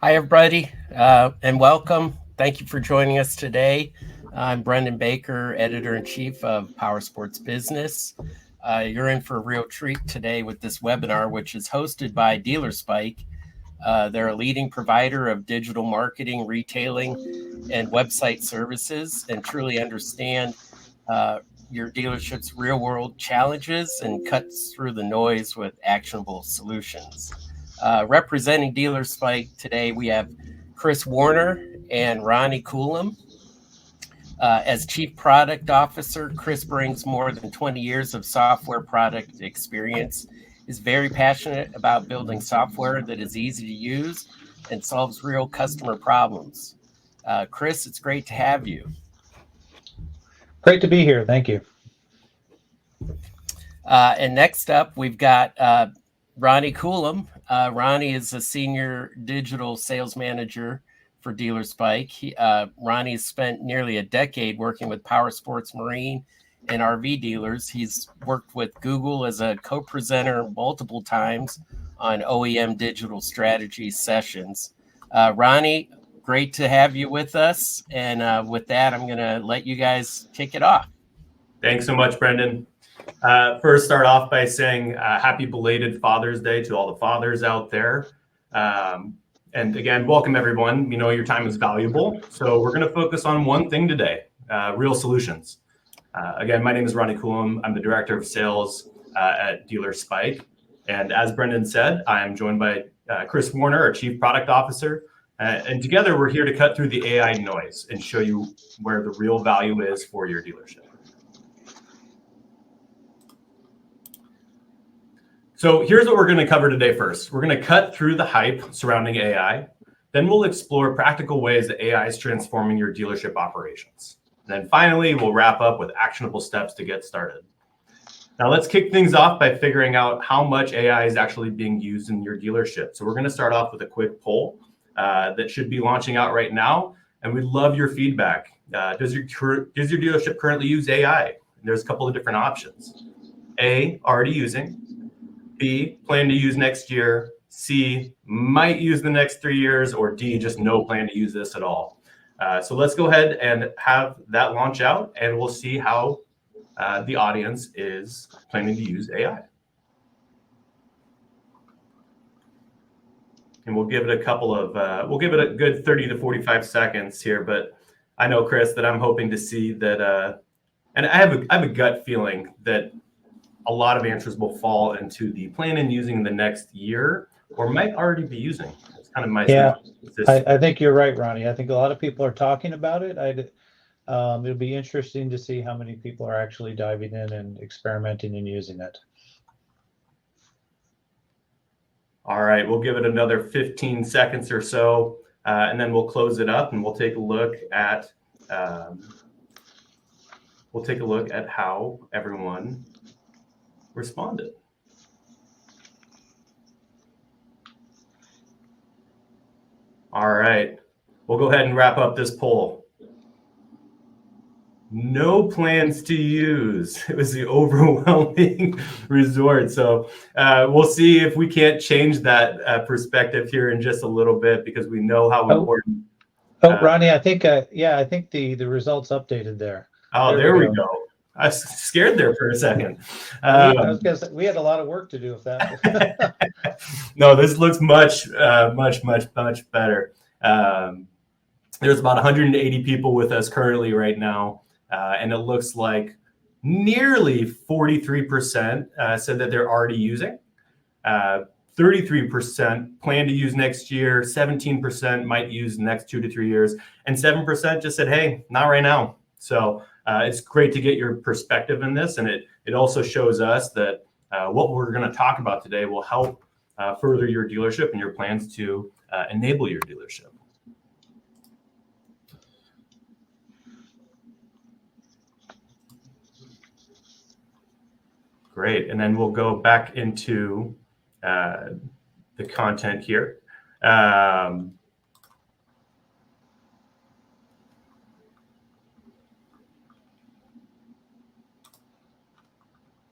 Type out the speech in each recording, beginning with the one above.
Hi, everybody, and welcome. Thank you for joining us today. I'm Brendan Baker, Editor-in-Chief of Power Sports Business. You're in for a real treat today with this webinar, which is hosted by DealerSpike. They're a leading provider of digital marketing, retailing, and website services, and truly understand your dealership's real-world challenges and cuts through the noise with actionable solutions. Representing DealerSpike today, we have Chris Warner and Ronnie Coulomb. As Chief Product Officer, Chris brings more than 20 years of software product experience, is very passionate about building software that is easy to use and solves real customer problems. Chris, it's great to have you. Great to be here. Thank you. And next up, we've got Ronnie Coulomb. Ronnie is a senior digital sales manager for DealerSpike. Ronnie has spent nearly a decade working with power sports, marine, and RV dealers. He's worked with Google as a co-presenter multiple times on OEM digital strategy sessions. Ronnie, great to have you with us. And with that, I'm going to let you guys kick it off. Thanks so much, Brendan. First, start off by saying happy belated Father's Day to all the fathers out there. And again, welcome everyone. We know your time is valuable. So we're going to focus on one thing today, real solutions. Again, my name is Ronnie Coulomb. I'm the Director of Sales at DealerSpike. And as Brendan said, I am joined by Chris Warner, our Chief Product Officer. And together we're here to cut through the AI noise and show you where the real value is for your dealership. So here's what we're going to cover today first. We're going to cut through the hype surrounding AI. Then we'll explore practical ways that AI is transforming your dealership operations. And then finally, we'll wrap up with actionable steps to get started. Now let's kick things off by figuring out how much AI is actually being used in your dealership. So we're going to start off with a quick poll that should be launching out right now. And we'd love your feedback. Does your dealership currently use AI? And there's a couple of different options. A, already using. B, plan to use next year. C, might use the next 3 years. Or D, just no plan to use this at all. So let's go ahead and have that launch out, and we'll see how the audience is planning to use AI. And we'll give it a couple of, we'll give it a good 30 to 45 seconds here. But I know, Chris, that I'm hoping to see that, and I have a gut feeling that a lot of answers will fall into the plan and using the next year, or might already be using. It's kind of my I think you're right, Ronnie. I think a lot of people are talking about it. It'll be interesting to see how many people are actually diving in and experimenting and using it. All right, we'll give it another 15 seconds or so, and then we'll close it up and we'll take a look at how everyone responded. All right, we'll go ahead and wrap up this poll. No plans to use. It was the overwhelming resort. So we'll see if we can't change that perspective here in just a little bit, because we know how important. Ronnie, I think I think the results updated there. Oh, there we go. I was scared there for a second. I was gonna say, we had a lot of work to do with that. No, this looks much better. There's about 180 people with us currently right now, and it looks like nearly 43% said that they're already using. 33% plan to use next year. 17% might use the next 2 to 3 years, and 7% just said, "Hey, not right now." So it's great to get your perspective in this, and it also shows us that what we're going to talk about today will help further your dealership and your plans to enable your dealership. Great, and then we'll go back into the content here.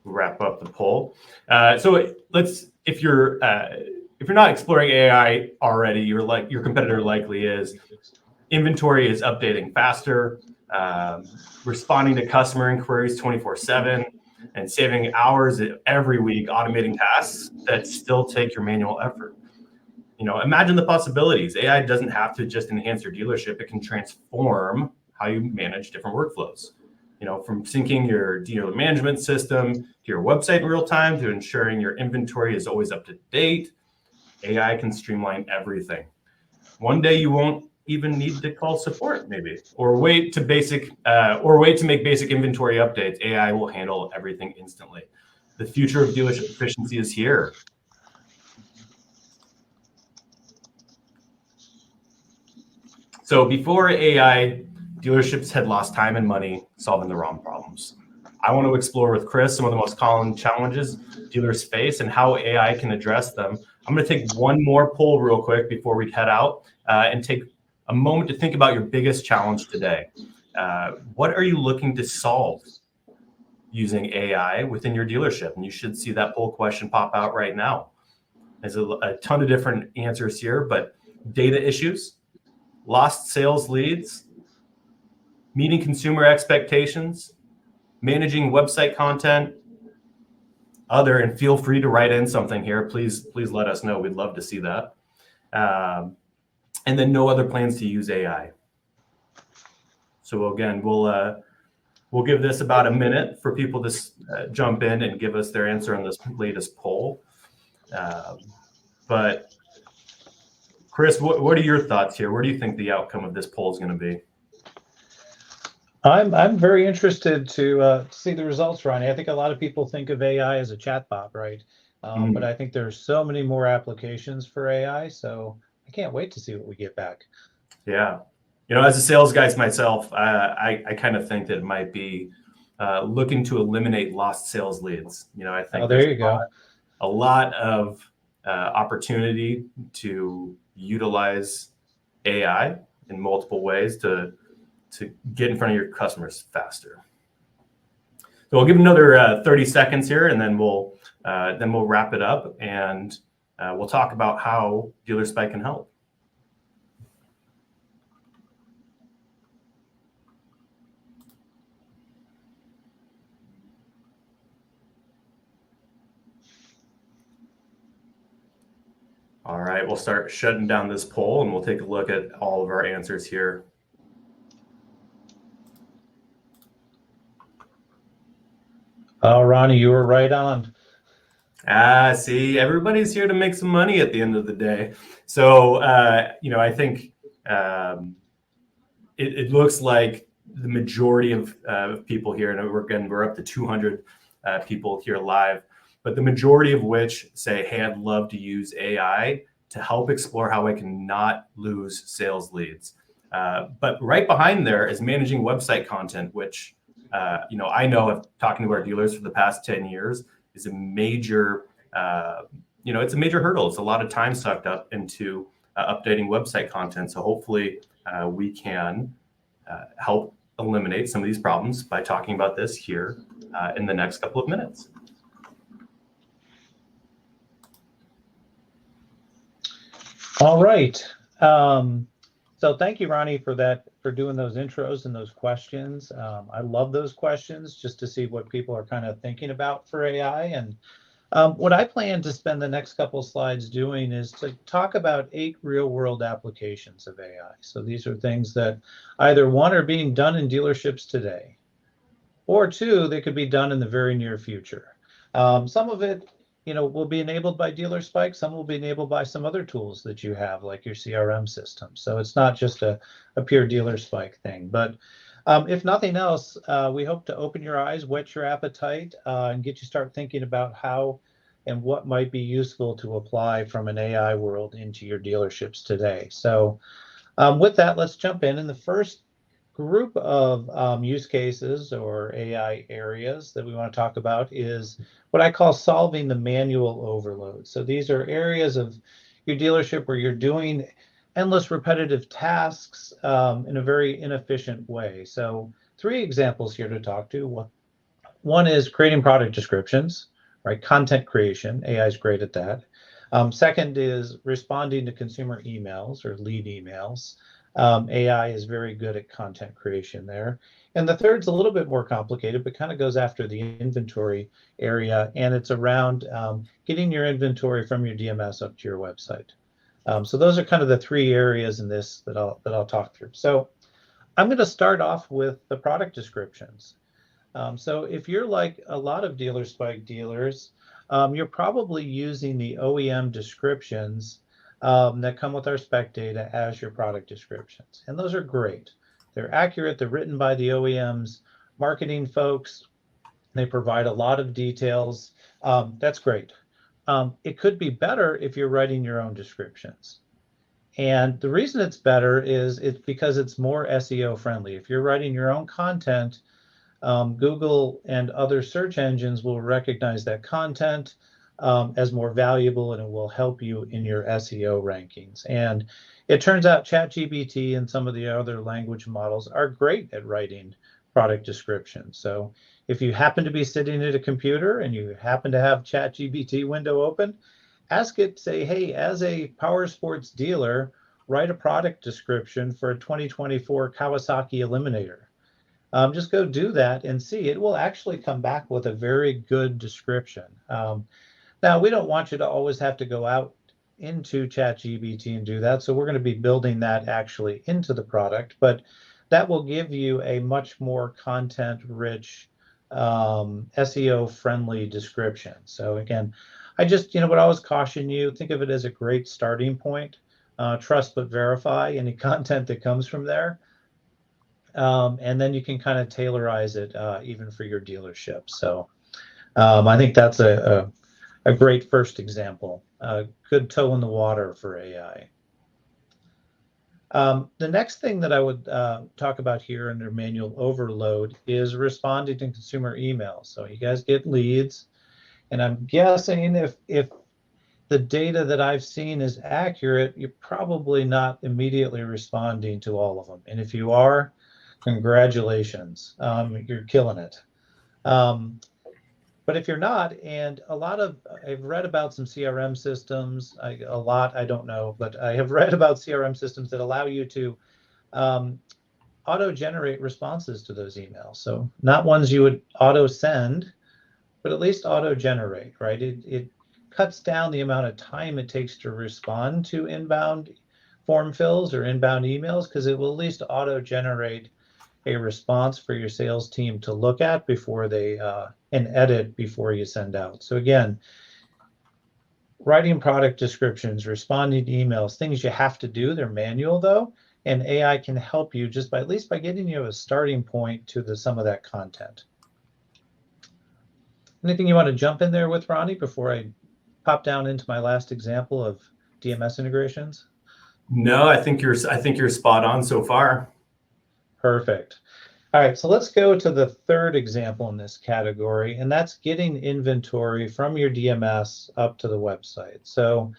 Wrap up the poll. So if you're if you're not exploring AI already, your competitor likely is. Inventory is updating faster, responding to customer inquiries 24/7, and saving hours every week automating tasks that still take your manual effort. Imagine the possibilities. AI doesn't have to just enhance your dealership; it can transform how you manage different workflows. From syncing your dealer management system to your website in real time to ensuring your inventory is always up to date. AI can streamline everything. One day you won't even need to call support, maybe, or wait to make basic inventory updates. AI will handle everything instantly. The future of dealership efficiency is here. So before AI, dealerships had lost time and money solving the wrong problems. I want to explore with Chris some of the most common challenges dealers face and how AI can address them. I'm going to take one more poll real quick before we head out and take a moment to think about your biggest challenge today. What are you looking to solve using AI within your dealership? And you should see that poll question pop out right now. There's a ton of different answers here, but data issues, lost sales leads, meeting consumer expectations, managing website content, other, and feel free to write in something here. Please let us know. We'd love to see that. And then no other plans to use AI. So again, we'll give this about a minute for people to jump in and give us their answer on this latest poll. But Chris, what are your thoughts here? Where do you think the outcome of this poll is going to be? I'm very interested to see the results, Ronnie. I think a lot of people think of AI as a chatbot, right? But I think there's so many more applications for AI, so I can't wait to see what we get back. Yeah. As a sales guy myself, I kind of think that it might be looking to eliminate lost sales leads. I think there you go. A lot of opportunity to utilize AI in multiple ways to get in front of your customers faster. So we'll give another 30 seconds here, and then we'll wrap it up, and we'll talk about how DealerSpike can help. All right, we'll start shutting down this poll, and we'll take a look at all of our answers here. Oh, Ronnie, you were right on. See, everybody's here to make some money at the end of the day. So, I think it looks like the majority of people here, and we're up to 200 people here live, but the majority of which say, hey, I'd love to use AI to help explore how I can not lose sales leads. But right behind there is managing website content, which, I know of talking to our dealers for the past 10 years is a major, it's a major hurdle. It's a lot of time sucked up into updating website content. So hopefully we can help eliminate some of these problems by talking about this here in the next couple of minutes. All right. So thank you, Ronnie, for doing those intros and those questions. I love those questions just to see what people are kind of thinking about for AI. And what I plan to spend the next couple slides doing is to talk about 8 real-world applications of AI. So these are things that either, 1, are being done in dealerships today, or 2, they could be done in the very near future. Some of it will be enabled by DealerSpike. Some will be enabled by some other tools that you have, like your CRM system. So it's not just a pure DealerSpike thing. But if nothing else, we hope to open your eyes, whet your appetite, and get you start thinking about how and what might be useful to apply from an AI world into your dealerships today. So with that, let's jump in. And the first group of use cases or AI areas that we want to talk about is what I call solving the manual overload. So these are areas of your dealership where you're doing endless repetitive tasks in a very inefficient way. So 3 examples here to talk to. One is creating product descriptions, right? Content creation. AI is great at that. Second is responding to consumer emails or lead emails. AI is very good at content creation there. And the third's a little bit more complicated, but kind of goes after the inventory area, and it's around getting your inventory from your DMS up to your website. So those are kind of the three areas in this that I'll talk through. So I'm going to start off with the product descriptions. So if you're like a lot of dealer spike dealers, you're probably using the OEM descriptions that come with our spec data as your product descriptions. And those are great. They're accurate. They're written by the OEM's marketing folks. They provide a lot of details. That's great. It could be better if you're writing your own descriptions. And the reason it's better is it's because it's more SEO friendly. If you're writing your own content, Google and other search engines will recognize that content as more valuable, and it will help you in your SEO rankings. And it turns out ChatGPT and some of the other language models are great at writing product descriptions. So if you happen to be sitting at a computer and you happen to have ChatGPT window open, ask it, say, hey, as a power sports dealer, write a product description for a 2024 Kawasaki Eliminator. Just go do that and see. It will actually come back with a very good description. Now, we don't want you to always have to go out into ChatGPT and do that. So we're going to be building that actually into the product, but that will give you a much more content-rich, SEO-friendly description. So again, I just, would always caution you, think of it as a great starting point. Trust but verify any content that comes from there. And then you can kind of tailorize it even for your dealership. So I think that's a great first example. Good toe in the water for AI. The next thing that I would talk about here under manual overload is responding to consumer emails. So you guys get leads, and I'm guessing if the data that I've seen is accurate, you're probably not immediately responding to all of them. And if you are, congratulations, you're killing it. But if you're not, and I've read about some CRM systems, I don't know, but I have read about CRM systems that allow you to auto-generate responses to those emails. So not ones you would auto-send, but at least auto-generate, right? It cuts down the amount of time it takes to respond to inbound form fills or inbound emails, because it will at least auto-generate a response for your sales team to look at before they and edit before you send out. So again, writing product descriptions, responding to emails, things you have to do, they're manual though, and AI can help you just by at least by getting you a starting point to some of that content. Anything you want to jump in there with, Ronnie, before I pop down into my last example of DMS integrations? No, I think you're spot on so far. Perfect. All right, so let's go to the third example in this category, and that's getting inventory from your DMS up to the website. So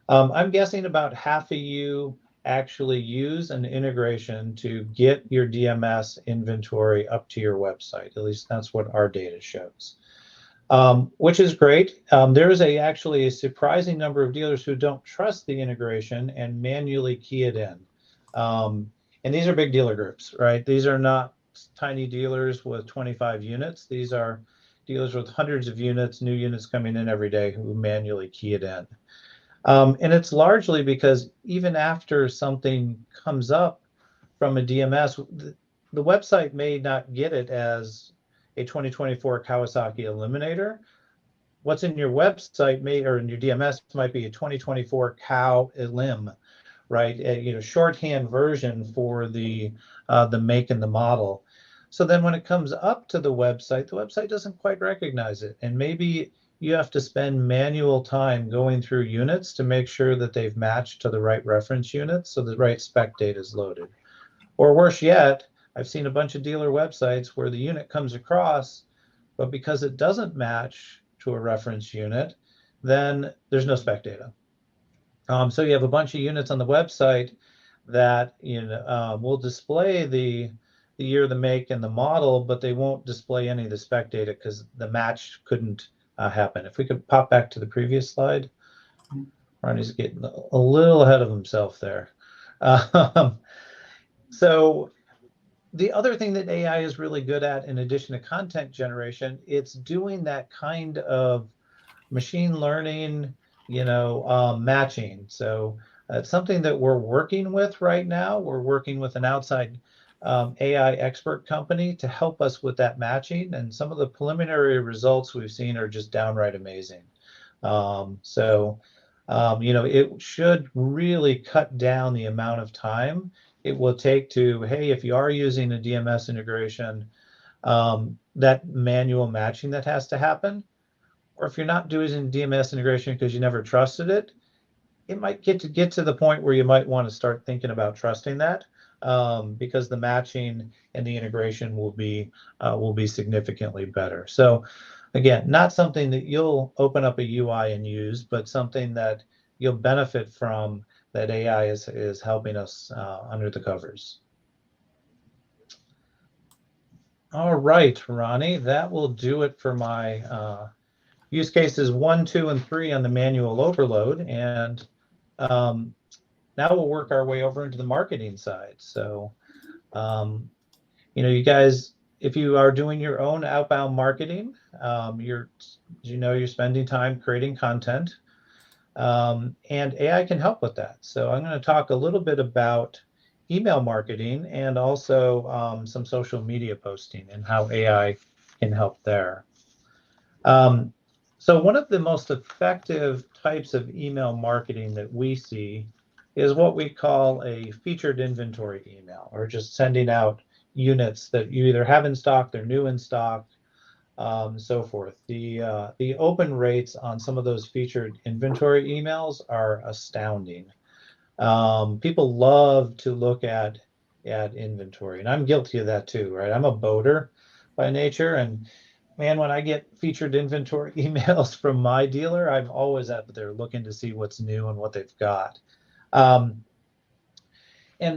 I'm guessing about half of you actually use an integration to get your DMS inventory up to your website. At least that's what our data shows, which is great. There is actually a surprising number of dealers who don't trust the integration and manually key it in. And these are big dealer groups, right? These are not tiny dealers with 25 units. These are dealers with hundreds of units, new units coming in every day who manually key it in. And it's largely because even after something comes up from a DMS, the website may not get it as a 2024 Kawasaki Eliminator. What's in your website or in your DMS might be a 2024 Cow Elim, right? Shorthand version for the make and the model. So then when it comes up to the website doesn't quite recognize it. And maybe you have to spend manual time going through units to make sure that they've matched to the right reference units so the right spec data is loaded. Or worse yet, I've seen a bunch of dealer websites where the unit comes across, but because it doesn't match to a reference unit, then there's no spec data. So you have a bunch of units on the website that will display the year, the make, and the model, but they won't display any of the spec data because the match couldn't happen. If we could pop back to the previous slide. Ronnie's getting a little ahead of himself there. So the other thing that AI is really good at, in addition to content generation, it's doing that kind of machine learning, matching. So it's something that we're working with right now. We're working with an outside AI expert company to help us with that matching. And some of the preliminary results we've seen are just downright amazing. It should really cut down the amount of time it will take to, hey, if you are using a DMS integration, that manual matching that has to happen, or if you're not doing DMS integration because you never trusted it, it might get to the point where you might want to start thinking about trusting that, because the matching and the integration will be significantly better. So again, not something that you'll open up a UI and use, but something that you'll benefit from, that AI is helping us under the covers. All right, Ronnie, that will do it for my use cases 1, 2, and 3 on the manual overload. And now we'll work our way over into the marketing side. So, you guys, if you are doing your own outbound marketing, you're spending time creating content, and AI can help with that. So I'm going to talk a little bit about email marketing and also some social media posting and how AI can help there. So one of the most effective types of email marketing that we see is what we call a featured inventory email, or just sending out units that you either have in stock, they're new in stock, so forth. The open rates on some of those featured inventory emails are astounding. People love to look at inventory, and I'm guilty of that too, right? I'm a boater by nature, and man, when I get featured inventory emails from my dealer, I'm always out there looking to see what's new and what they've got. And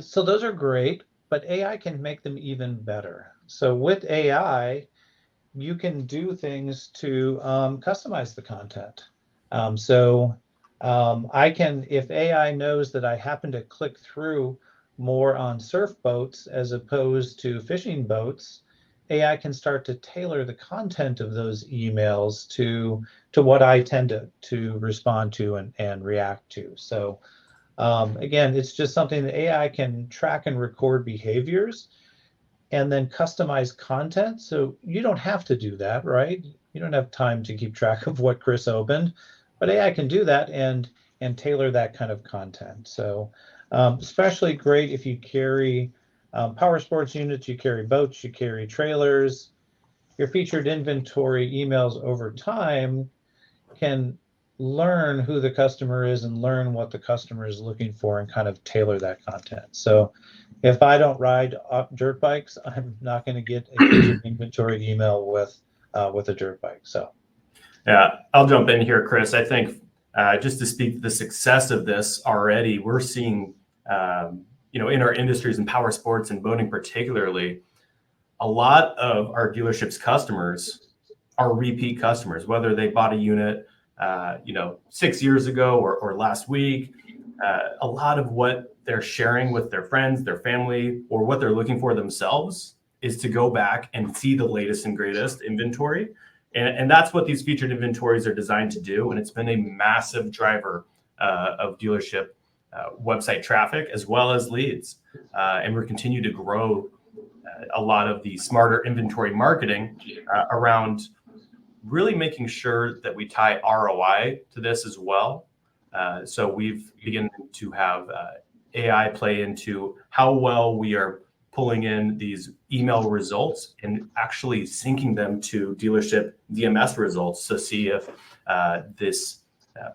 so those are great, but AI can make them even better. So with AI, you can do things to customize the content. I can, if AI knows that I happen to click through more on surf boats as opposed to fishing boats, AI can start to tailor the content of those emails to what I tend to respond to and react to. So again, it's just something that AI can track and record behaviors and then customize content. So you don't have to do that, right? You don't have time to keep track of what Chris opened, but AI can do that and tailor that kind of content. So especially great if you carry power sports units, you carry boats, you carry trailers. Your featured inventory emails over time can learn who the customer is and learn what the customer is looking for and kind of tailor that content. So if I don't ride dirt bikes, I'm not going to get a featured inventory email with a dirt bike. So yeah, I'll jump in here, Chris. I think just to speak to the success of this already, we're seeing in our industries, in power sports and boating particularly, a lot of our dealerships customers are repeat customers, whether they bought a unit 6 years ago or last week. A lot of what they're sharing with their friends, their family, or what they're looking for themselves is to go back and see the latest and greatest inventory. And that's what these featured inventories are designed to do. And it's been a massive driver of dealership website traffic as well as leads. And we're continue to grow a lot of the smarter inventory marketing around really making sure that we tie ROI to this as well. So we've begun to have AI play into how well we are pulling in these email results and actually syncing them to dealership DMS results to see if this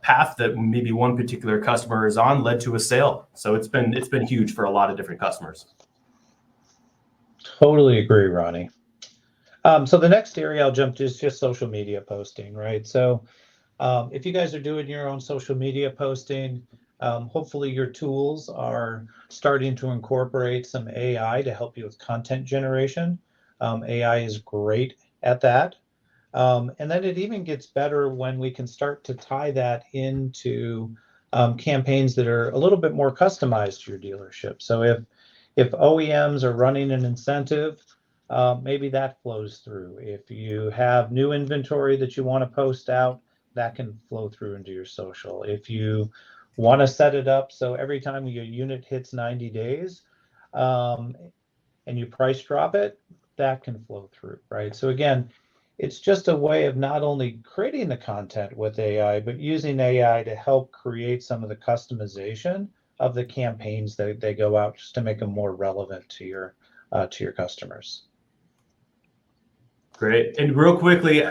path that maybe one particular customer is on led to a sale. So it's been huge for a lot of different customers. Totally agree, Ronnie. So the next area I'll jump to is just social media posting, right? So if you guys are doing your own social media posting, hopefully your tools are starting to incorporate some AI to help you with content generation. AI is great at that. And then it even gets better when we can start to tie that into campaigns that are a little bit more customized to your dealership. So if OEMs are running an incentive, maybe that flows through. If you have new inventory that you want to post out, that can flow through into your social. If you want to set it up so every time your unit hits 90 days and you price drop it, that can flow through, right? So again, it's just a way of not only creating the content with AI, but using AI to help create some of the customization of the campaigns that they go out just to make them more relevant to your customers. Great. And real quickly,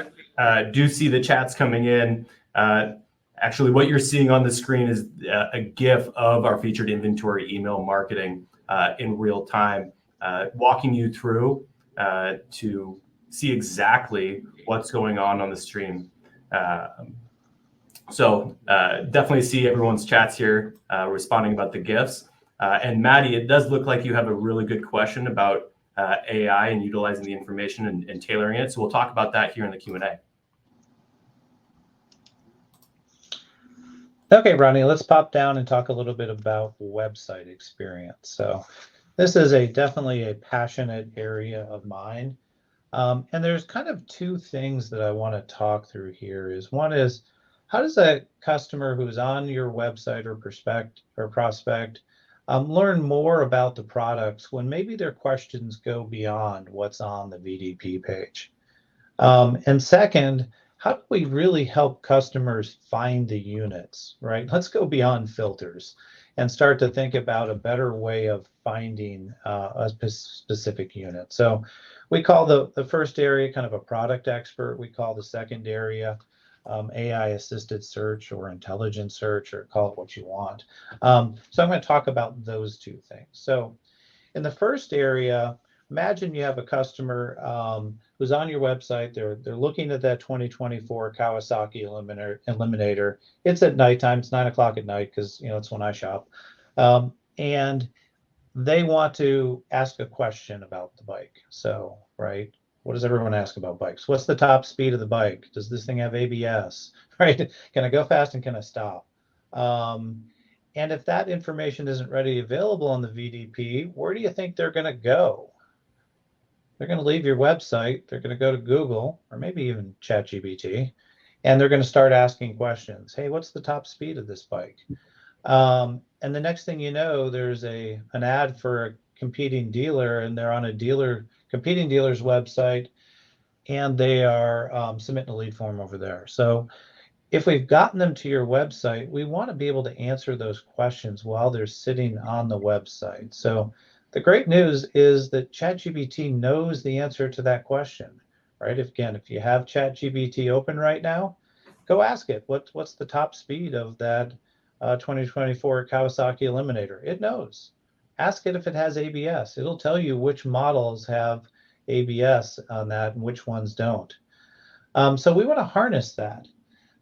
do see the chats coming in. Actually, what you're seeing on the screen is a GIF of our featured inventory email marketing in real time, walking you through to see exactly what's going on the stream. So definitely see everyone's chats here responding about the GIFs. And Maddie, it does look like you have a really good question about AI and utilizing the information and tailoring it. So we'll talk about that here in the Q&A. Okay, Ronnie, let's pop down and talk a little bit about website experience. So this is definitely a passionate area of mine. And there's kind of two things that I want to talk through here. One is, how does a customer who's on your website or prospect learn more about the products when maybe their questions go beyond what's on the VDP page? And second, how do we really help customers find the units, right? Let's go beyond filters and start to think about a better way of finding a specific unit. So we call the first area kind of a product expert. We call the second area AI assisted search or intelligent search, or call it what you want. So I'm going to talk about those two things. So in the first area, imagine you have a customer who's on your website. They're looking at that 2024 Kawasaki Eliminator. It's at nighttime. It's 9 o'clock at night because it's when I shop, and they want to ask a question about the bike. So, right, what does everyone ask about bikes? What's the top speed of the bike? Does this thing have ABS? Right? Can I go fast and can I stop? And if that information isn't readily available on the VDP, where do you think they're going to go? They're going to leave your website. They're going to go to Google or maybe even ChatGPT, and they're going to start asking questions. Hey, what's the top speed of this bike? And the next thing you know, there's an ad for a competing dealer, and they're on a competing dealer's website, and they are submitting a lead form over there. So if we've gotten them to your website, we want to be able to answer those questions while they're sitting on the website. So the great news is that ChatGPT knows the answer to that question, right? If you have ChatGPT open right now, go ask it, what's the top speed of that 2024 Kawasaki Eliminator? It knows. Ask it if it has ABS. It'll tell you which models have ABS on that and which ones don't. So we want to harness that.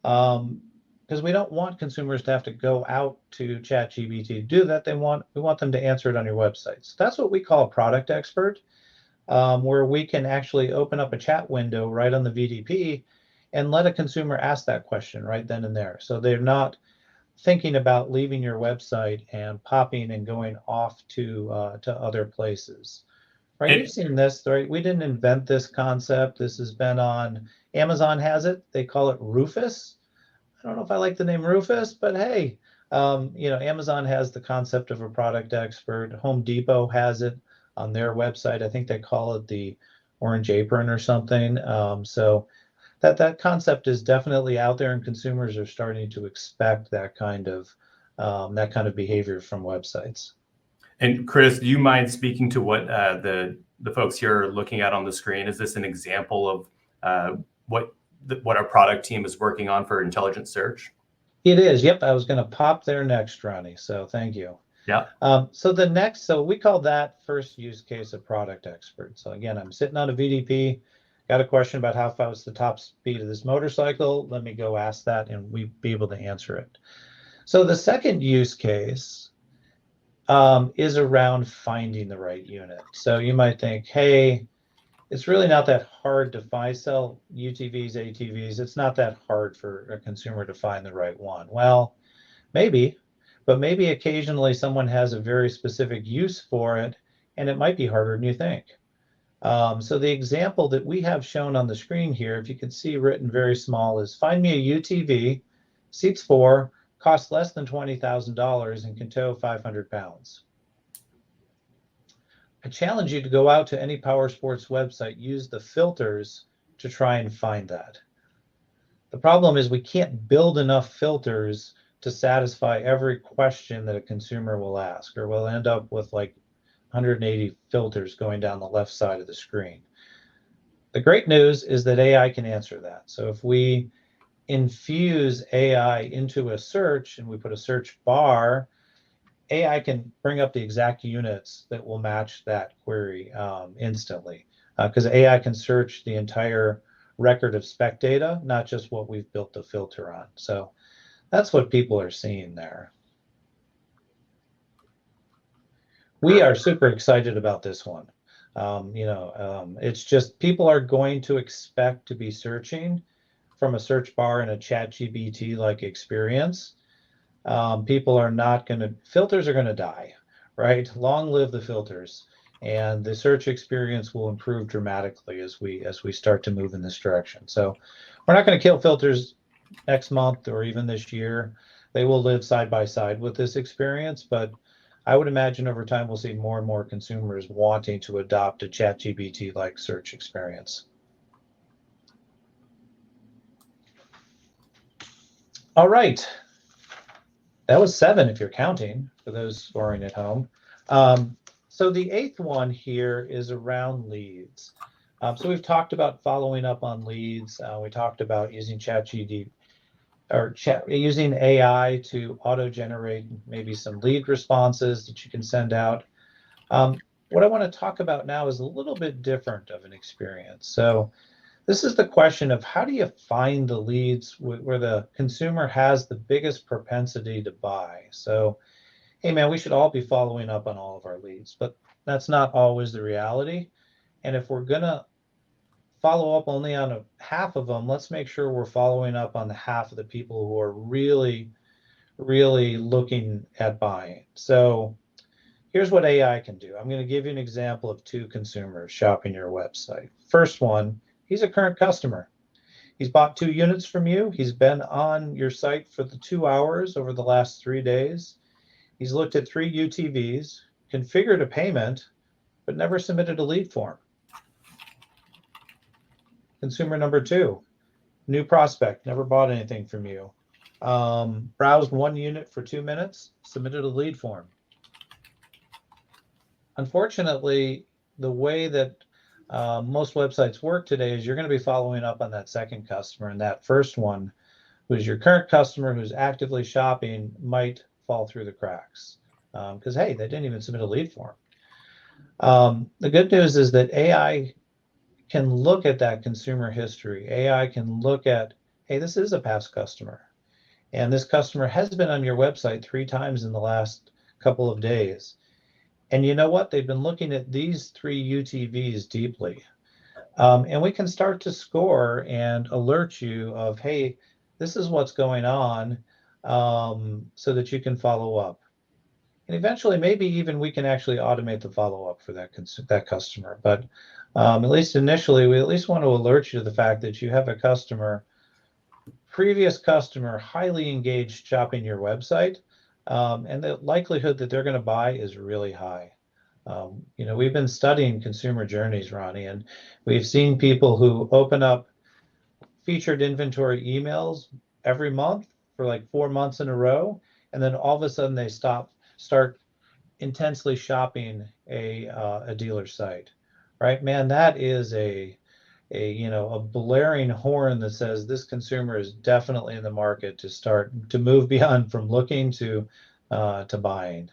Because we don't want consumers to have to go out to ChatGPT to do that. We want them to answer it on your website. So that's what we call a product expert, where we can actually open up a chat window right on the VDP and let a consumer ask that question right then and there. So they're not thinking about leaving your website and popping and going off to other places. Right, you've seen this, right? We didn't invent this concept. This has been on Amazon has it. They call it Rufus. I don't know if I like the name Rufus, but hey, Amazon has the concept of a product expert. Home Depot has it on their website. I think they call it the Orange Apron or something. So that concept is definitely out there, and consumers are starting to expect that kind of behavior from websites. And Chris, do you mind speaking to what the folks here are looking at on the screen? Is this an example of what our product team is working on for intelligent search? It is. Yep. I was going to pop there next, Ronnie. So thank you. Yeah. So we call that first use case a product expert. So again, I'm sitting on a VDP, got a question about how fast the top speed of this motorcycle. Let me go ask that, and we be able to answer it. So the second use case is around finding the right unit. So you might think, hey, it's really not that hard to sell UTVs, ATVs. It's not that hard for a consumer to find the right one. Well, Maybe, but maybe occasionally someone has a very specific use for it, and it might be harder than you think. So the example that we have shown on the screen here, if you can see written very small, is find me a UTV, seats 4, costs less than $20,000 and can tow 500 pounds. I challenge you to go out to any power sports website, use the filters to try and find that. The problem is we can't build enough filters to satisfy every question that a consumer will ask, or we'll end up with like 180 filters going down the left side of the screen. The great news is that AI can answer that. So if we infuse AI into a search and we put a search bar, AI can bring up the exact units that will match that query instantly, because AI can search the entire record of spec data, not just what we've built the filter on. So that's what people are seeing there. We are super excited about this one. It's just people are going to expect to be searching from a search bar in a ChatGPT-like experience. People are not going to, filters are going to die, right? Long live the filters, and the search experience will improve dramatically as we start to move in this direction. So we're not going to kill filters next month or even this year. They will live side by side with this experience, but I would imagine over time we'll see more and more consumers wanting to adopt a ChatGPT-like search experience. All right. That was 7 if you're counting, for those scoring at home. So the 8th one here is around leads. So we've talked about following up on leads. We talked about using using AI to auto-generate maybe some lead responses that you can send out. What I want to talk about now is a little bit different of an experience. So this is the question of how do you find the leads where the consumer has the biggest propensity to buy? So, hey man, we should all be following up on all of our leads, but that's not always the reality. And if we're gonna follow up only on half of them, let's make sure we're following up on the half of the people who are really, really looking at buying. So here's what AI can do. I'm going to give you an example of 2 consumers shopping your website. First one, he's a current customer. He's bought 2 units from you. He's been on your site for the 2 hours over the last 3 days. He's looked at 3 UTVs, configured a payment, but never submitted a lead form. Consumer number 2, new prospect, never bought anything from you. Browsed 1 unit for 2 minutes, submitted a lead form. Unfortunately, the way that most websites work today is you're going to be following up on that second customer, and that first one, who's your current customer who's actively shopping, might fall through the cracks because, hey, they didn't even submit a lead form. The good news is that AI can look at that consumer history. AI can look at, hey, this is a past customer, and this customer has been on your website 3 times in the last couple of days. And you know what? They've been looking at these 3 UTVs deeply. And we can start to score and alert you of, hey, this is what's going on, so that you can follow up. And eventually, maybe even we can actually automate the follow-up for that customer. But at least initially, we at least want to alert you to the fact that you have a customer, previous customer, highly engaged shopping your website. And the likelihood that they're going to buy is really high. We've been studying consumer journeys, Ronnie, and we've seen people who open up featured inventory emails every month for like 4 months in a row, and then all of a sudden they start intensely shopping a dealer site, right? Man, that is a blaring horn that says this consumer is definitely in the market to start to move beyond from looking to buying.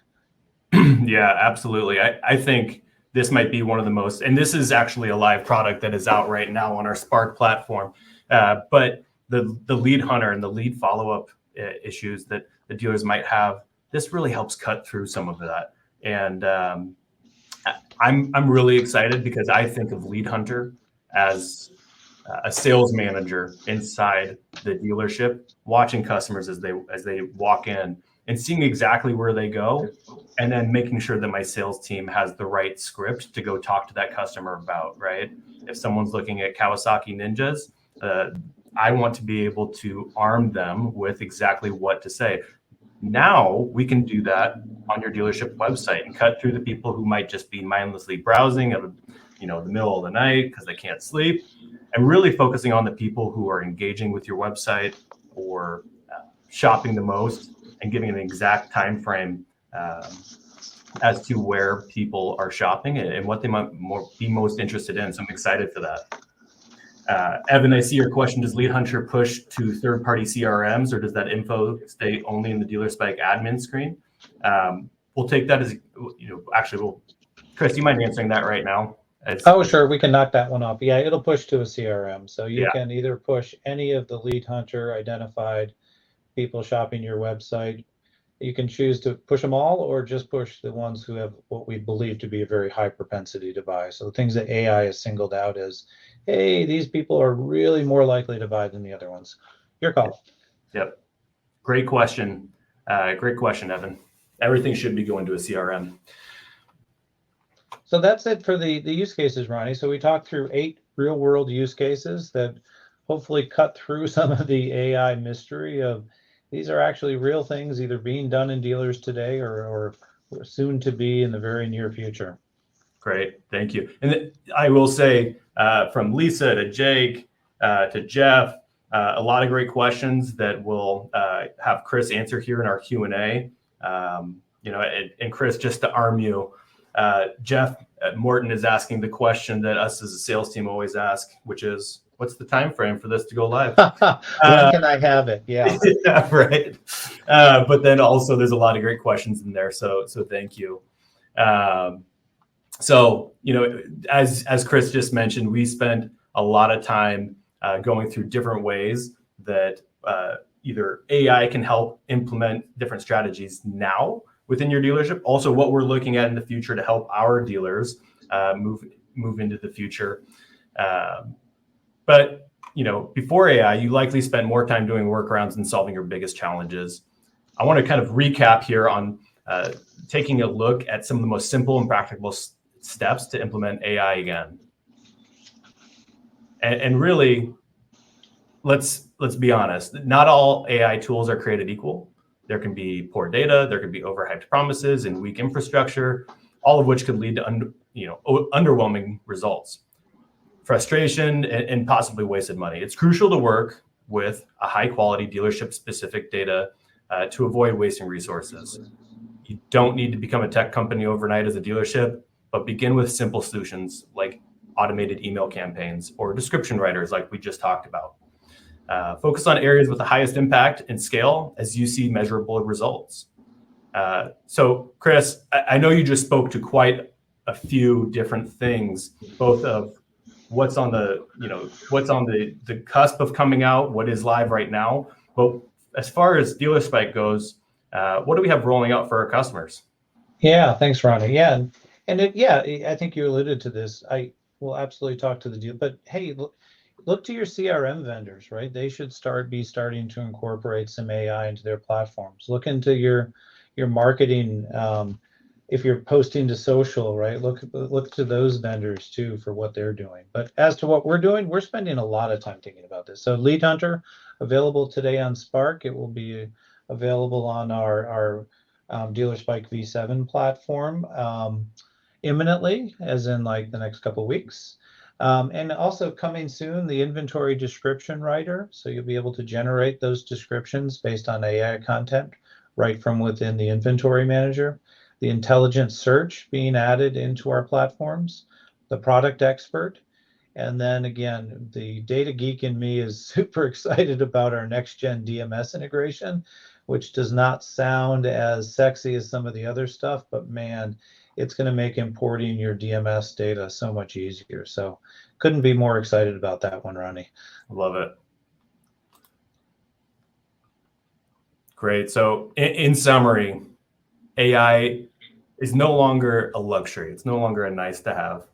Yeah, absolutely. I think this might be one of the most, and this is actually a live product that is out right now on our Spark platform. But the lead hunter and the lead follow-up issues that the dealers might have, this really helps cut through some of that. And I'm really excited because I think of lead hunter as a sales manager inside the dealership, watching customers as they walk in and seeing exactly where they go, and then making sure that my sales team has the right script to go talk to that customer about, right? If someone's looking at Kawasaki Ninjas, I want to be able to arm them with exactly what to say. Now we can do that on your dealership website and cut through the people who might just be mindlessly browsing at the middle of the night because they can't sleep, and really focusing on the people who are engaging with your website or shopping the most, and giving an exact time frame as to where people are shopping and what they might be most interested in. So I'm excited for that. Evan, I see your question. Does Lead Hunter push to third-party CRMs, or does that info stay only in the DealerSpike admin screen? We'll take that as, Chris, do you mind answering that right now? Sure. We can knock that one off. Yeah, it'll push to a CRM. So you can either push any of the Lead Hunter identified people shopping your website. You can choose to push them all, or just push the ones who have what we believe to be a very high propensity to buy. So the things that AI has singled out as, hey, these people are really more likely to buy than the other ones. Your call. Yep. Great question. Great question, Evan. Everything should be going to a CRM. So that's it for the use cases, Ronnie. So we talked through 8 real world use cases that hopefully cut through some of the AI mystery of these are actually real things either being done in dealers today or soon to be in the very near future. Great, thank you. And I will say from Lisa to Jake to Jeff, a lot of great questions that we'll have Chris answer here in our Q&A. And Chris, just to arm you, Jeff Morton is asking the question that us as a sales team always ask, which is, what's the time frame for this to go live? When can I have it? Yeah. Yeah, right. But then also there's a lot of great questions in there. So thank you. As Chris just mentioned, we spent a lot of time going through different ways that either AI can help implement different strategies now within your dealership. Also, what we're looking at in the future to help our dealers move into the future. But before AI, you likely spent more time doing workarounds and solving your biggest challenges. I want to kind of recap here on taking a look at some of the most simple and practical steps to implement AI again. And really, let's be honest. Not all AI tools are created equal. There can be poor data, there could be overhyped promises and weak infrastructure, all of which could lead to underwhelming results, frustration, and possibly wasted money. It's crucial to work with a high-quality dealership-specific data to avoid wasting resources. You don't need to become a tech company overnight as a dealership, but begin with simple solutions like automated email campaigns or description writers like we just talked about. Focus on areas with the highest impact and scale as you see measurable results. So Chris, I know you just spoke to quite a few different things, both of what's on the cusp of coming out, what is live right now. But as far as DealerSpike goes, what do we have rolling out for our customers? Yeah, thanks, Ronnie. Yeah, I think you alluded to this. I will absolutely talk to the deal, but hey, look to your CRM vendors, right? They should be starting to incorporate some AI into their platforms. Look into your marketing. If you're posting to social, right? Look to those vendors too for what they're doing. But as to what we're doing, we're spending a lot of time thinking about this. So Lead Hunter, available today on Spark. It will be available on our DealerSpike V7 platform imminently, as in like the next couple of weeks. And also coming soon, the inventory description writer. So you'll be able to generate those descriptions based on AI content right from within the inventory manager. The intelligent search being added into our platforms, the product expert. And then again, the data geek in me is super excited about our next gen DMS integration, which does not sound as sexy as some of the other stuff, but man, it's going to make importing your DMS data so much easier. So couldn't be more excited about that one, Ronnie. Love it. Great. So in summary, AI is no longer a luxury. It's no longer a nice to have.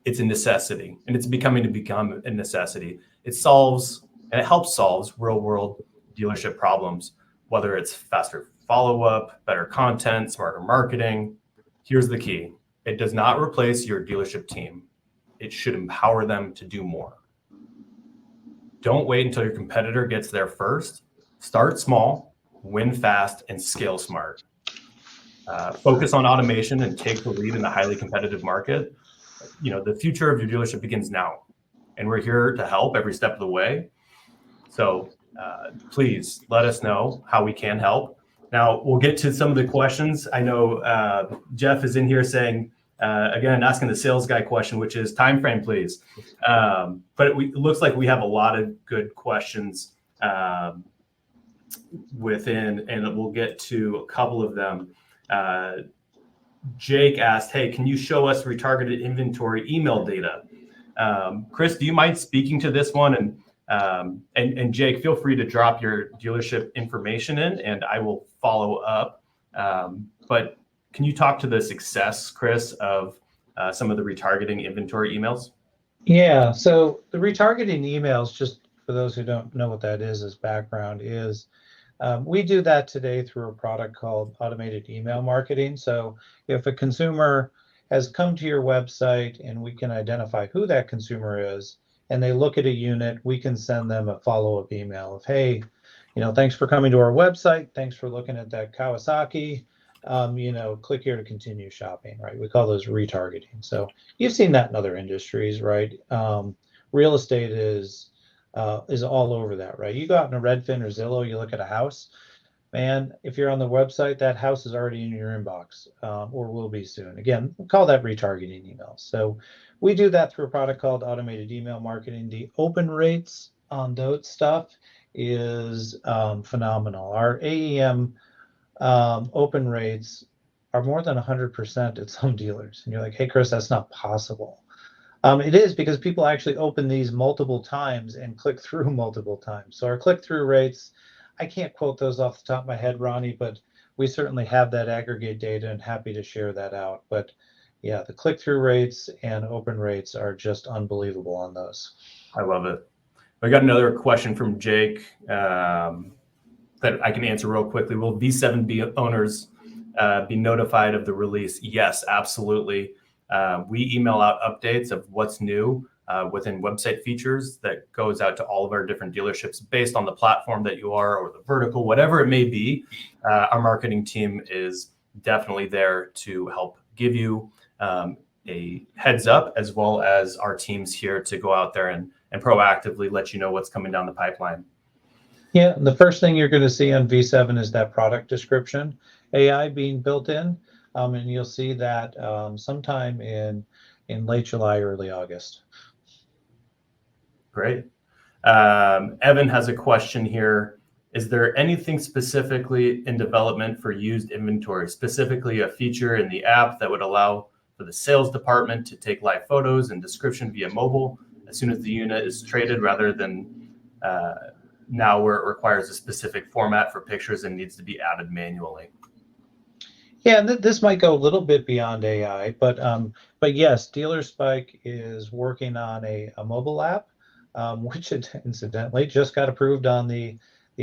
It's a necessity, and it's become a necessity. It solves and it helps solve real world dealership problems. whether it's faster follow-up, better content, smarter marketing. Here's the key. It does not replace your dealership team. It should empower them to do more. Don't wait until your competitor gets there first. Start small, win fast, and scale smart. Focus on automation and take the lead in the highly competitive market. The future of your dealership begins now, and we're here to help every step of the way. So please let us know how we can help. Now we'll get to some of the questions. I know Jeff is in here saying, again, asking the sales guy question, which is time frame, please. But it looks like we have a lot of good questions within, and we'll get to a couple of them. Jake asked, hey, can you show us retargeted inventory email data? Chris, do you mind speaking to this one? And Jake, feel free to drop your dealership information in, and I will follow up. But can you talk to the success, Chris, of some of the retargeting inventory emails? Yeah, so the retargeting emails, just for those who don't know what that is as background, is we do that today through a product called automated email marketing. So if a consumer has come to your website and we can identify who that consumer is, and they look at a unit, we can send them a follow-up email of, hey, thanks for coming to our website. Thanks for looking at that Kawasaki. Click here to continue shopping, right? We call those retargeting. So you've seen that in other industries, right? Real estate is all over that, right? You go out in a Redfin or Zillow, you look at a house, man, if you're on the website, that house is already in your inbox or will be soon. Again, we call that retargeting emails. So we do that through a product called automated email marketing. The open rates on those stuff is phenomenal. Our AEM open rates are more than 100% at some dealers. And you're like, hey, Chris, that's not possible. It is, because people actually open these multiple times and click through multiple times. So our click-through rates, I can't quote those off the top of my head, Ronnie, but we certainly have that aggregate data and happy to share that out. But yeah, the click-through rates and open rates are just unbelievable on those. I love it. I got another question from Jake that I can answer real quickly. Will V7 owners be notified of the release? Yes, absolutely. We email out updates of what's new within website features that goes out to all of our different dealerships based on the platform that you are or the vertical, whatever it may be. Our marketing team is definitely there to help give you a heads up, as well as our teams here to go out there and proactively let you know what's coming down the pipeline. Yeah, the first thing you're going to see on V7 is that product description AI being built in, and you'll see that sometime in late July, early August. Great. Evan has a question here. Is there anything specifically in development for used inventory, specifically a feature in the app that would allow for the sales department to take live photos and description via mobile as soon as the unit is traded, rather than now where it requires a specific format for pictures and needs to be added manually? Yeah, this might go a little bit beyond AI, but yes, Dealer Spike is working on a mobile app, which incidentally just got approved on the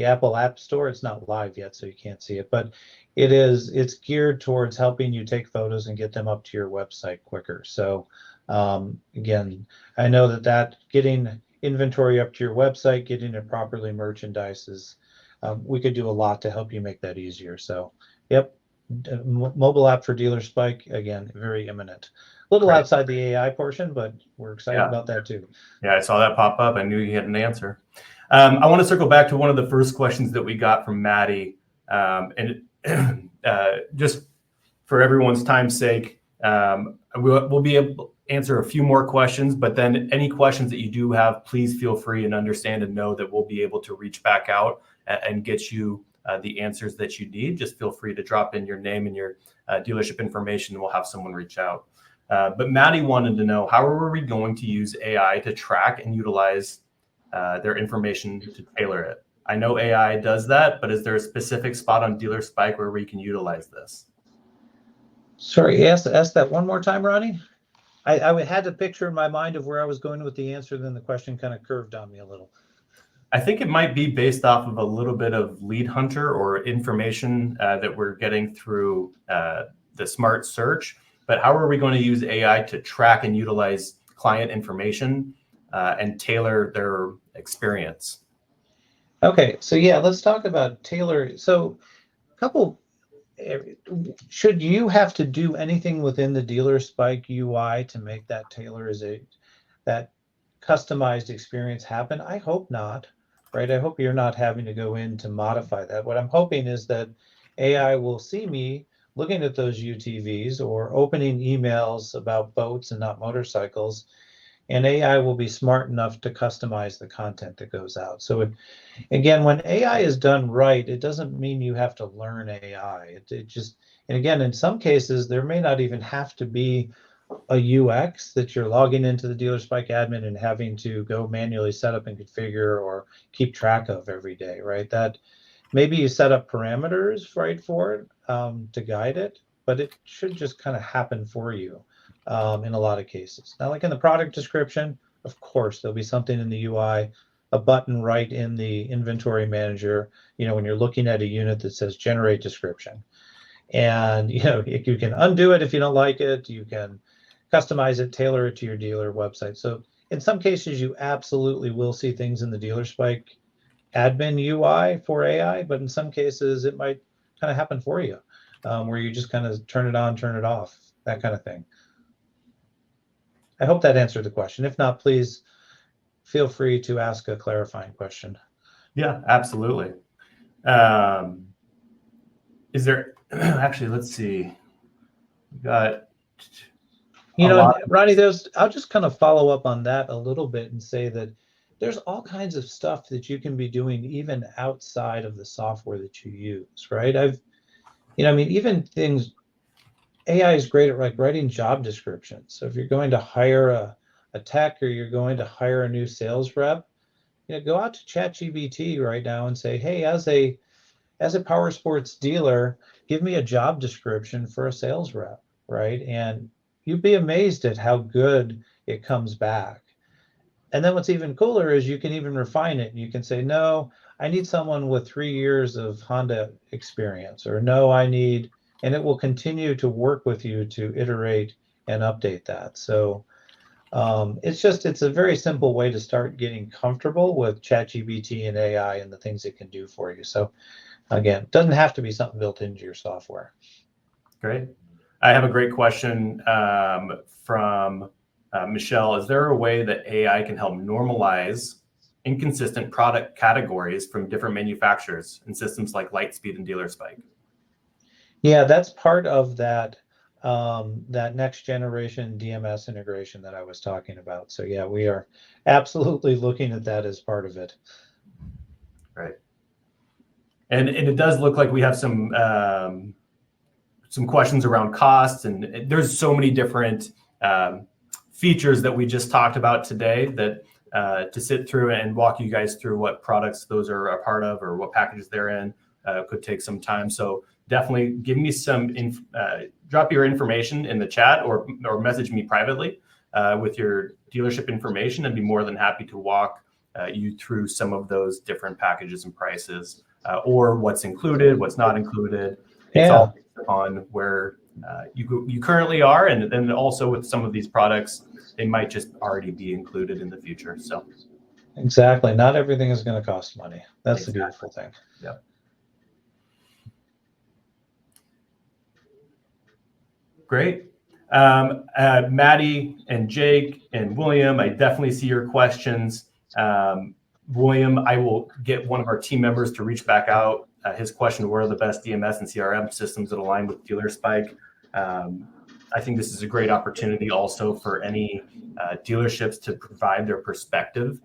Apple App Store. It's not live yet, so you can't see it, but it's geared towards helping you take photos and get them up to your website quicker. So again, I know that getting inventory up to your website, getting it properly merchandised is, we could do a lot to help you make that easier. So yep. Mobile app for Dealer Spike, again, very imminent. A little outside the AI portion, but we're excited about that too. Yeah, I saw that pop up. I knew you had an answer. I want to circle back to one of the first questions that we got from Maddie. And just for everyone's time's sake, we'll be able to answer a few more questions, but then any questions that you do have, please feel free and understand and know that we'll be able to reach back out and get you the answers that you need. Just feel free to drop in your name and your dealership information, and we'll have someone reach out. But Maddie wanted to know, how are we going to use AI to track and utilize their information to tailor it? I know AI does that, but is there a specific spot on Dealer Spike where we can utilize this? Sorry, ask that one more time, Ronnie. I had a picture in my mind of where I was going with the answer, then the question kind of curved on me a little. I think it might be based off of a little bit of lead hunter or information that we're getting through the smart search. But how are we going to use AI to track and utilize client information and tailor their experience? Okay, so yeah, let's talk about tailor. So a couple, should you have to do anything within the dealer spike UI to make that that customized experience happen? I hope not, right? I hope you're not having to go in to modify that. What I'm hoping is that AI will see me looking at those UTVs or opening emails about boats and not motorcycles, and AI will be smart enough to customize the content that goes out. So again, when AI is done right, it doesn't mean you have to learn AI. It just, and again, in some cases, there may not even have to be a UX that you're logging into the Dealer Spike admin and having to go manually set up and configure or keep track of every day, right? That maybe you set up parameters, right, for it to guide it, but it should just kind of happen for you in a lot of cases. Now, like in the product description, of course, there'll be something in the UI, a button right in the inventory manager, when you're looking at a unit that says generate description. And, you can undo it if you don't like it. You can customize it, tailor it to your dealer website. So in some cases, you absolutely will see things in the Dealer Spike admin UI for AI, but in some cases, it might kind of happen for you, where you just kind of turn it on, turn it off, that kind of thing. I hope that answered the question. If not, please feel free to ask a clarifying question. Yeah, absolutely. Is there actually? Let's see. We got. Ronnie, I'll just kind of follow up on that a little bit and say that there's all kinds of stuff that you can be doing even outside of the software that you use, right? Even things, AI is great at like writing job descriptions. So if you're going to hire a tech or you're going to hire a new sales rep, go out to ChatGPT right now and say, hey, as a power sports dealer, give me a job description for a sales rep, right? And you'd be amazed at how good it comes back. And then what's even cooler is you can even refine it. You can say, no, I need someone with 3 years of Honda experience, or no, and it will continue to work with you to iterate and update that. So it's a very simple way to start getting comfortable with ChatGPT and AI and the things it can do for you. So again, it doesn't have to be something built into your software. Great. I have a great question from Michelle. Is there a way that AI can help normalize inconsistent product categories from different manufacturers in systems like Lightspeed and Dealer Spike? Yeah, that's part of that next generation DMS integration that I was talking about. So yeah, we are absolutely looking at that as part of it. Right. And it does look like we have some questions around costs, and there's so many different features that we just talked about today that to sit through and walk you guys through what products those are a part of or what packages they're in could take some time. So definitely give me drop your information in the chat or message me privately with your dealership information, and be more than happy to walk you through some of those different packages and prices or what's included, what's not included. It's all on where you currently are, and then also with some of these products, they might just already be included in the future. So exactly, not everything is going to cost money. That's the beautiful thing. Yeah. Great. Maddie and Jake and William, I definitely see your questions. William, I will get one of our team members to reach back out. His question: where are the best DMS and CRM systems that align with Dealer Spike? I think this is a great opportunity also for any dealerships to provide their perspective,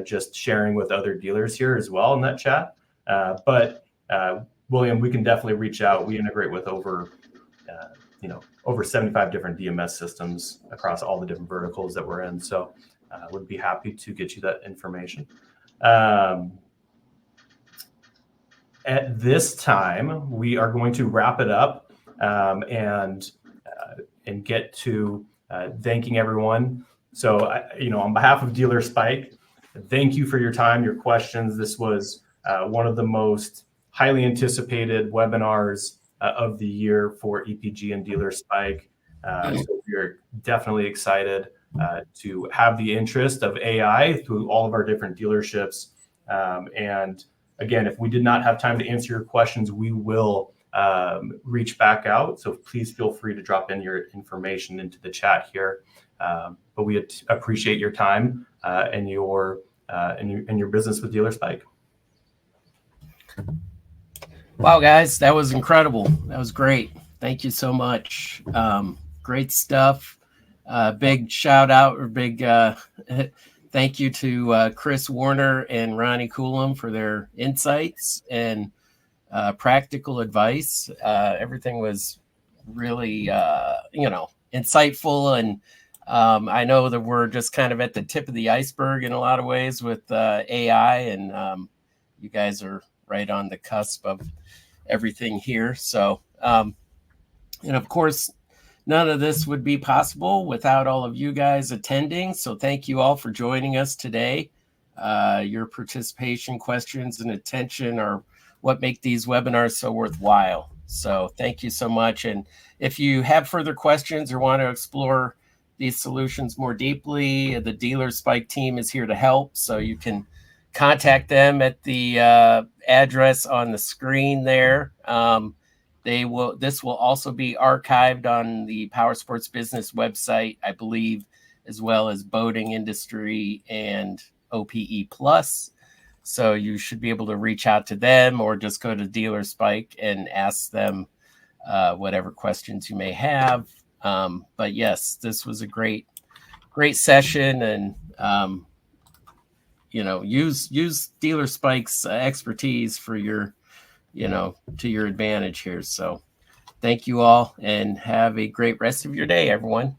just sharing with other dealers here as well in that chat. But William, we can definitely reach out. We integrate with over 75 different DMS systems across all the different verticals that we're in. So would be happy to get you that information. At this time, we are going to wrap it up and get to thanking everyone. So, on behalf of Dealer Spike, Thank you for your time, your questions. This was one of the most highly anticipated webinars of the year for EPG and Dealer Spike. So we're definitely excited to have the interest of AI through all of our different dealerships. And again, if we did not have time to answer your questions, we will reach back out. So please feel free to drop in your information into the chat here. But we appreciate your time and your business with Dealer Spike. Wow, guys, that was incredible. That was great. Thank you so much. Great stuff. Big shout out or big thank you to Chris Warner and Ronnie Coulomb for their insights and practical advice. Everything was really, insightful. And I know that we're just kind of at the tip of the iceberg in a lot of ways with AI. And you guys are right on the cusp of everything here. So, and of course, none of this would be possible without all of you guys attending. So thank you all for joining us today. Your participation, questions, and attention are what make these webinars so worthwhile. So thank you so much. And if you have further questions or want to explore these solutions more deeply, the Dealer Spike team is here to help. So you can contact them at the address on the screen there. This will also be archived on the Power Sports Business website, I believe, as well as boating industry and OPE Plus. So you should be able to reach out to them or just go to Dealer Spike and ask them whatever questions you may have. But yes, this was a great session, and use Dealer Spike's expertise for your, to your advantage here. So thank you all and have a great rest of your day, everyone.